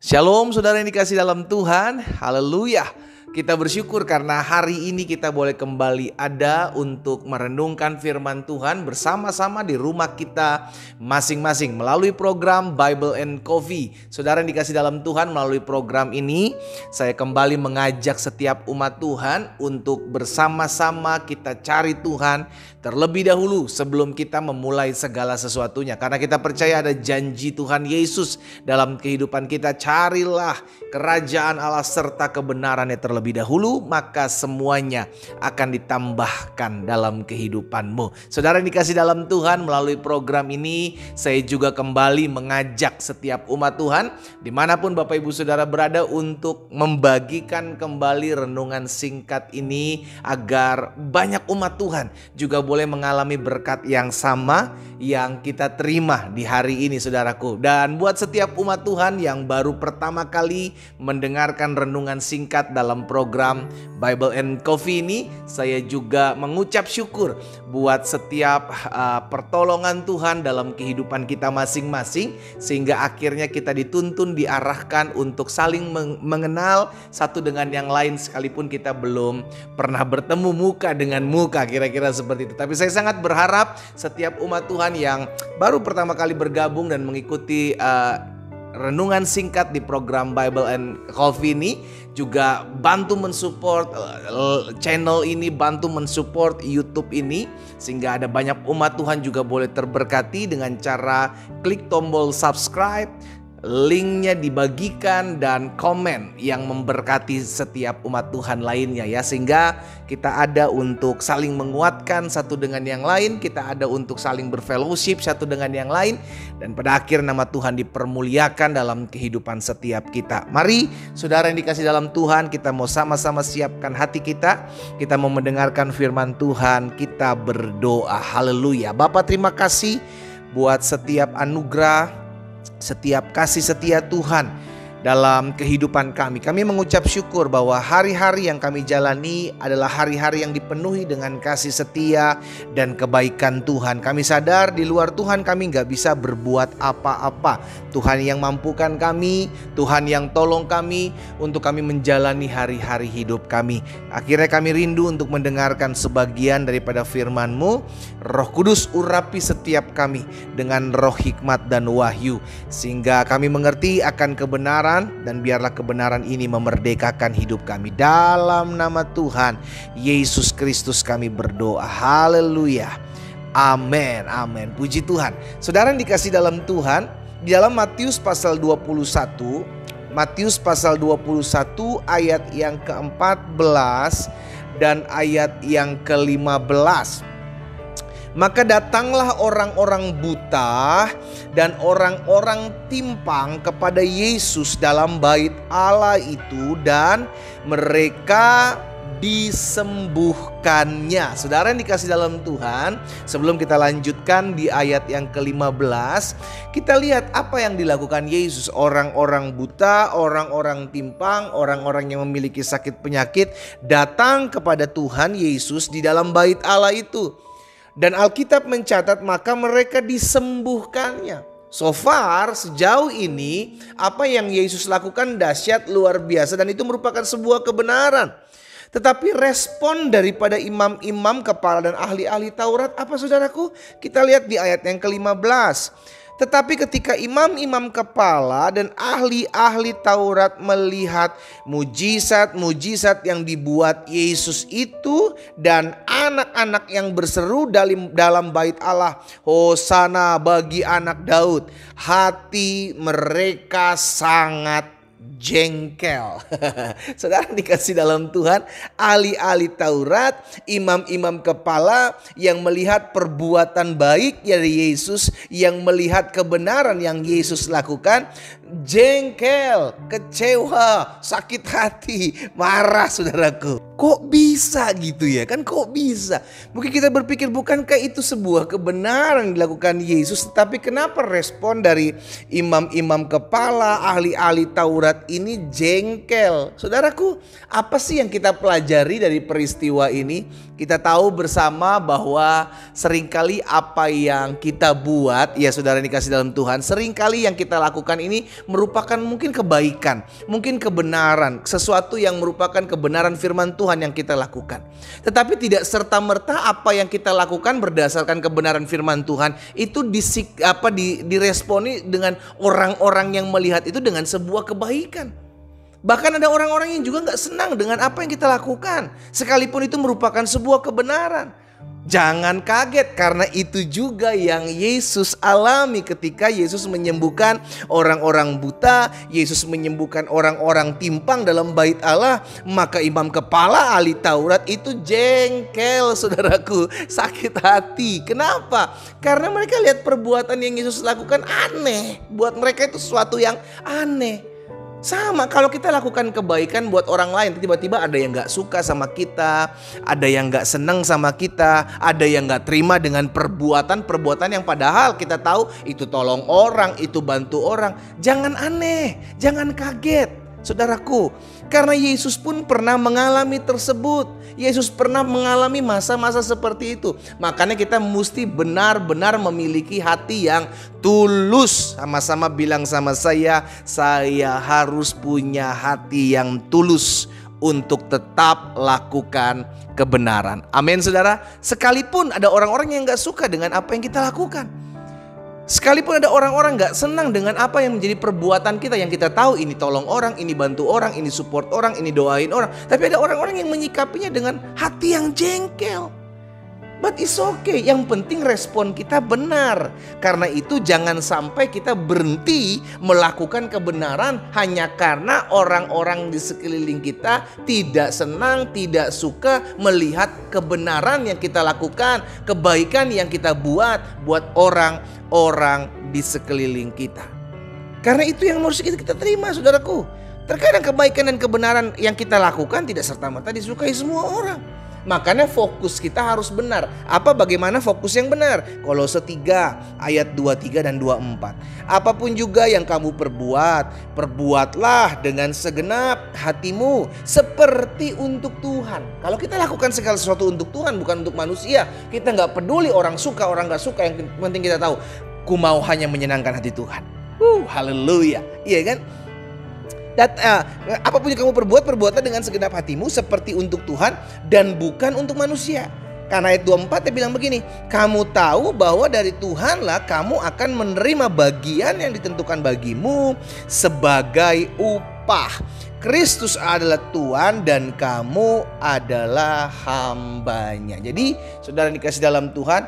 Shalom saudara yang dikasih dalam Tuhan, haleluya. Kita bersyukur karena hari ini kita boleh kembali ada untuk merenungkan firman Tuhan bersama-sama di rumah kita masing-masing melalui program Bible and Coffee. Saudara yang dikasih dalam Tuhan, melalui program ini saya kembali mengajak setiap umat Tuhan untuk bersama-sama kita cari Tuhan terlebih dahulu sebelum kita memulai segala sesuatunya. Karena kita percaya ada janji Tuhan Yesus dalam kehidupan kita. Carilah kerajaan Allah serta kebenarannya terlebih dahulu, maka semuanya akan ditambahkan dalam kehidupanmu. Saudara yang dikasih dalam Tuhan, melalui program ini saya juga kembali mengajak setiap umat Tuhan dimanapun Bapak Ibu Saudara berada untuk membagikan kembali renungan singkat ini agar banyak umat Tuhan juga boleh mengalami berkat yang sama yang kita terima di hari ini, saudaraku. Dan buat setiap umat Tuhan yang baru pertama kali mendengarkan renungan singkat dalam program Bible and Coffee ini, saya juga mengucap syukur buat setiap pertolongan Tuhan dalam kehidupan kita masing-masing, sehingga akhirnya kita dituntun, diarahkan untuk saling mengenal satu dengan yang lain sekalipun kita belum pernah bertemu muka dengan muka, kira-kira seperti itu. Tapi saya sangat berharap setiap umat Tuhan yang baru pertama kali bergabung dan mengikuti renungan singkat di program Bible and Coffee ini juga bantu mensupport channel ini, bantu mensupport YouTube ini, sehingga ada banyak umat Tuhan juga boleh terberkati dengan cara klik tombol subscribe, linknya dibagikan, dan komen yang memberkati setiap umat Tuhan lainnya ya. Sehingga kita ada untuk saling menguatkan satu dengan yang lain, kita ada untuk saling berfellowship satu dengan yang lain, dan pada akhir nama Tuhan dipermuliakan dalam kehidupan setiap kita. Mari saudara yang dikasih dalam Tuhan, kita mau sama-sama siapkan hati kita. Kita mau mendengarkan firman Tuhan, kita berdoa. Haleluya. Bapa, terima kasih buat setiap anugerah, setiap kasih setia Tuhan dalam kehidupan kami. Kami mengucap syukur bahwa hari-hari yang kami jalani adalah hari-hari yang dipenuhi dengan kasih setia dan kebaikan Tuhan. Kami sadar di luar Tuhan kami gak bisa berbuat apa-apa. Tuhan yang mampukan kami, Tuhan yang tolong kami untuk kami menjalani hari-hari hidup kami. Akhirnya kami rindu untuk mendengarkan sebagian daripada firman-Mu. Roh Kudus urapi setiap kami dengan roh hikmat dan wahyu, sehingga kami mengerti akan kebenaran, dan biarlah kebenaran ini memerdekakan hidup kami. Dalam nama Tuhan Yesus Kristus kami berdoa. Haleluya. Amin. Amin. Puji Tuhan. Saudara yang dikasih dalam Tuhan, di dalam Matius pasal 21, Matius pasal 21 ayat yang ke-14 dan ayat yang ke-15. Maka datanglah orang-orang buta dan orang-orang timpang kepada Yesus dalam bait Allah itu, dan mereka disembuhkannya. Saudara yang dikasih dalam Tuhan, sebelum kita lanjutkan di ayat yang ke-15, kita lihat apa yang dilakukan Yesus. Orang-orang buta, orang-orang timpang, orang-orang yang memiliki sakit penyakit datang kepada Tuhan Yesus di dalam bait Allah itu. Dan Alkitab mencatat maka mereka disembuhkannya. So far sejauh ini apa yang Yesus lakukan dahsyat, luar biasa, dan itu merupakan sebuah kebenaran. Tetapi respon daripada imam-imam kepala dan ahli-ahli Taurat apa, saudaraku? Kita lihat di ayat yang ke-15. Tetapi ketika imam-imam kepala dan ahli-ahli Taurat melihat mujizat-mujizat yang dibuat Yesus itu dan anak-anak yang berseru dalam bait Allah, Hosana bagi anak Daud, hati mereka sangat jengkel. Saudara dikasih dalam Tuhan, ahli-ahli Taurat, imam-imam kepala yang melihat perbuatan baik dari Yesus, yang melihat kebenaran yang Yesus lakukan, jengkel, kecewa, sakit hati, marah, saudaraku. Kok bisa gitu ya? Kan kok bisa? Mungkin kita berpikir, bukankah itu sebuah kebenaran yang dilakukan Yesus? Tetapi kenapa respon dari imam-imam kepala, ahli-ahli Taurat ini jengkel? Saudaraku, apa sih yang kita pelajari dari peristiwa ini? Kita tahu bersama bahwa seringkali apa yang kita buat, ya saudara dikasih dalam Tuhan, seringkali yang kita lakukan ini merupakan mungkin kebaikan, mungkin kebenaran, sesuatu yang merupakan kebenaran firman Tuhan yang kita lakukan. Tetapi tidak serta-merta apa yang kita lakukan berdasarkan kebenaran firman Tuhan itu diresponi dengan orang-orang yang melihat itu dengan sebuah kebaikan. Bahkan ada orang-orang yang juga gak senang dengan apa yang kita lakukan, sekalipun itu merupakan sebuah kebenaran. Jangan kaget, karena itu juga yang Yesus alami ketika Yesus menyembuhkan orang-orang buta, Yesus menyembuhkan orang-orang timpang dalam bait Allah. Maka imam kepala ahli Taurat itu jengkel, saudaraku, sakit hati. Kenapa? Karena mereka lihat perbuatan yang Yesus lakukan aneh. Buat mereka itu sesuatu yang aneh. Sama kalau kita lakukan kebaikan buat orang lain, tiba-tiba ada yang gak suka sama kita, ada yang gak senang sama kita, ada yang gak terima dengan perbuatan yang padahal kita tahu itu tolong orang, itu bantu orang. Jangan aneh, jangan kaget, saudaraku, karena Yesus pun pernah mengalami tersebut. Yesus pernah mengalami masa-masa seperti itu. Makanya kita mesti benar-benar memiliki hati yang tulus. Sama-sama bilang sama saya harus punya hati yang tulus untuk tetap lakukan kebenaran. Amin, saudara. Sekalipun ada orang-orang yang gak suka dengan apa yang kita lakukan, sekalipun ada orang-orang gak senang dengan apa yang menjadi perbuatan kita, yang kita tahu ini tolong orang, ini bantu orang, ini support orang, ini doain orang, tapi ada orang-orang yang menyikapinya dengan hati yang jengkel. But it's okay, yang penting respon kita benar. Karena itu jangan sampai kita berhenti melakukan kebenaran hanya karena orang-orang di sekeliling kita tidak senang, tidak suka melihat kebenaran yang kita lakukan, kebaikan yang kita buat orang-orang di sekeliling kita. Karena itu yang harus kita terima, saudaraku. Terkadang kebaikan dan kebenaran yang kita lakukan tidak serta-merta disukai semua orang. Makanya fokus kita harus benar. Bagaimana fokus yang benar? Kolose 3 ayat 23 dan 24. Apapun juga yang kamu perbuatlah dengan segenap hatimu seperti untuk Tuhan. Kalau kita lakukan segala sesuatu untuk Tuhan, bukan untuk manusia, kita gak peduli orang suka, orang gak suka. Yang penting kita tahu, ku mau hanya menyenangkan hati Tuhan. Haleluya. Iya kan? Apapun yang kamu perbuatlah dengan segenap hatimu seperti untuk Tuhan dan bukan untuk manusia. Karena ayat 24 dia bilang begini, kamu tahu bahwa dari Tuhanlah kamu akan menerima bagian yang ditentukan bagimu sebagai upah. Kristus adalah Tuhan dan kamu adalah hambanya. Jadi saudara dikasih dalam Tuhan,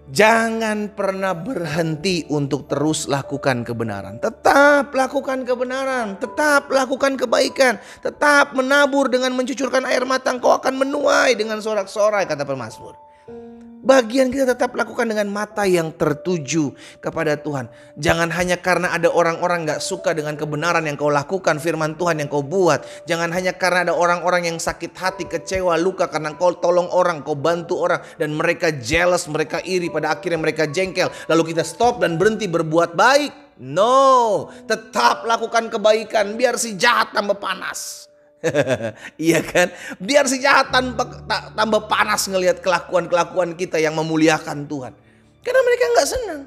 jangan pernah berhenti untuk terus lakukan kebenaran. Tetap lakukan kebenaran, tetap lakukan kebaikan, tetap menabur dengan mencucurkan air mata, engkau akan menuai dengan sorak-sorai, kata pemazmur. Bagian kita tetap lakukan dengan mata yang tertuju kepada Tuhan. Jangan hanya karena ada orang-orang gak suka dengan kebenaran yang kau lakukan, firman Tuhan yang kau buat. Jangan hanya karena ada orang-orang yang sakit hati, kecewa, luka karena kau tolong orang, kau bantu orang, dan mereka jealous, mereka iri, pada akhirnya mereka jengkel. Lalu kita stop dan berhenti berbuat baik. No, tetap lakukan kebaikan biar si jahat tambah panas. Iya kan? Biar si jahat tambah panas ngelihat kelakuan-kelakuan kita yang memuliakan Tuhan. Karena mereka gak senang.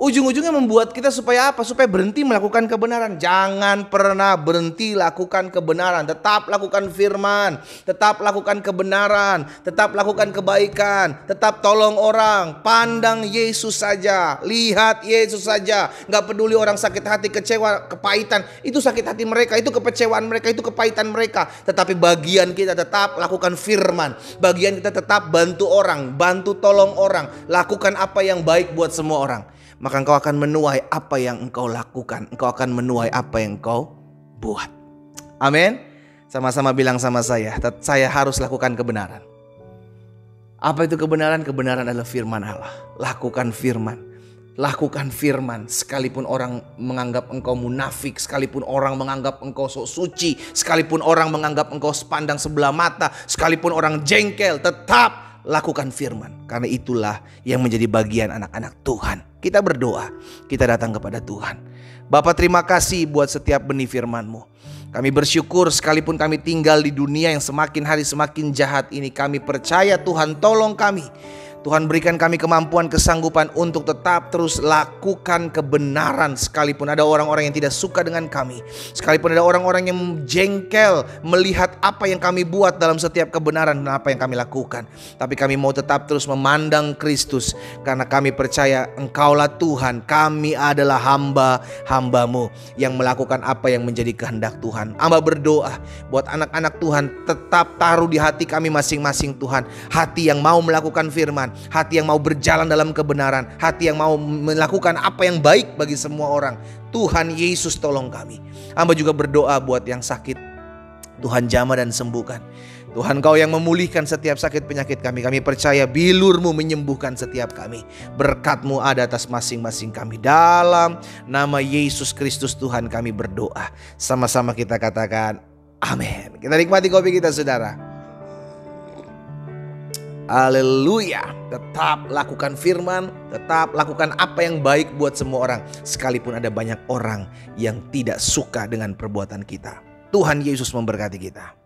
Ujung-ujungnya membuat kita supaya apa? Supaya berhenti melakukan kebenaran. Jangan pernah berhenti lakukan kebenaran. Tetap lakukan firman. Tetap lakukan kebenaran. Tetap lakukan kebaikan. Tetap tolong orang. Pandang Yesus saja. Lihat Yesus saja. Gak peduli orang sakit hati, kecewa, kepahitan. Itu sakit hati mereka. Itu kekecewaan mereka. Itu kepahitan mereka. Tetapi bagian kita tetap lakukan firman. Bagian kita tetap bantu orang. Bantu tolong orang. Lakukan apa yang baik buat semua orang. Maka engkau akan menuai apa yang engkau lakukan. Engkau akan menuai apa yang engkau buat. Amin. Sama-sama bilang sama saya harus lakukan kebenaran. Apa itu kebenaran? Kebenaran adalah firman Allah. Lakukan firman. Lakukan firman. Sekalipun orang menganggap engkau munafik, sekalipun orang menganggap engkau sok suci, sekalipun orang menganggap engkau sepandang sebelah mata, sekalipun orang jengkel, tetap lakukan firman. Karena itulah yang menjadi bagian anak-anak Tuhan. Kita berdoa, kita datang kepada Tuhan. Bapa, terima kasih buat setiap benih firman-Mu. Kami bersyukur sekalipun kami tinggal di dunia yang semakin hari semakin jahat ini, kami percaya Tuhan tolong kami. Tuhan berikan kami kemampuan, kesanggupan untuk tetap terus lakukan kebenaran. Sekalipun ada orang-orang yang tidak suka dengan kami, sekalipun ada orang-orang yang jengkel melihat apa yang kami buat dalam setiap kebenaran dan apa yang kami lakukan, tapi kami mau tetap terus memandang Kristus, karena kami percaya Engkaulah Tuhan. Kami adalah hamba-hamba-Mu yang melakukan apa yang menjadi kehendak Tuhan. Hamba berdoa buat anak-anak Tuhan, tetap taruh di hati kami masing-masing Tuhan, hati yang mau melakukan firman, hati yang mau berjalan dalam kebenaran, hati yang mau melakukan apa yang baik bagi semua orang. Tuhan Yesus tolong kami. Hamba juga berdoa buat yang sakit, Tuhan jamah dan sembuhkan. Tuhan, Kau yang memulihkan setiap sakit penyakit kami. Kami percaya bilur-Mu menyembuhkan setiap kami. Berkat-Mu ada atas masing-masing kami. Dalam nama Yesus Kristus Tuhan kami berdoa. Sama-sama kita katakan amin. Kita nikmati kopi kita, saudara. Haleluya. Tetap lakukan firman, tetap lakukan apa yang baik buat semua orang, sekalipun ada banyak orang yang tidak suka dengan perbuatan kita. Tuhan Yesus memberkati kita.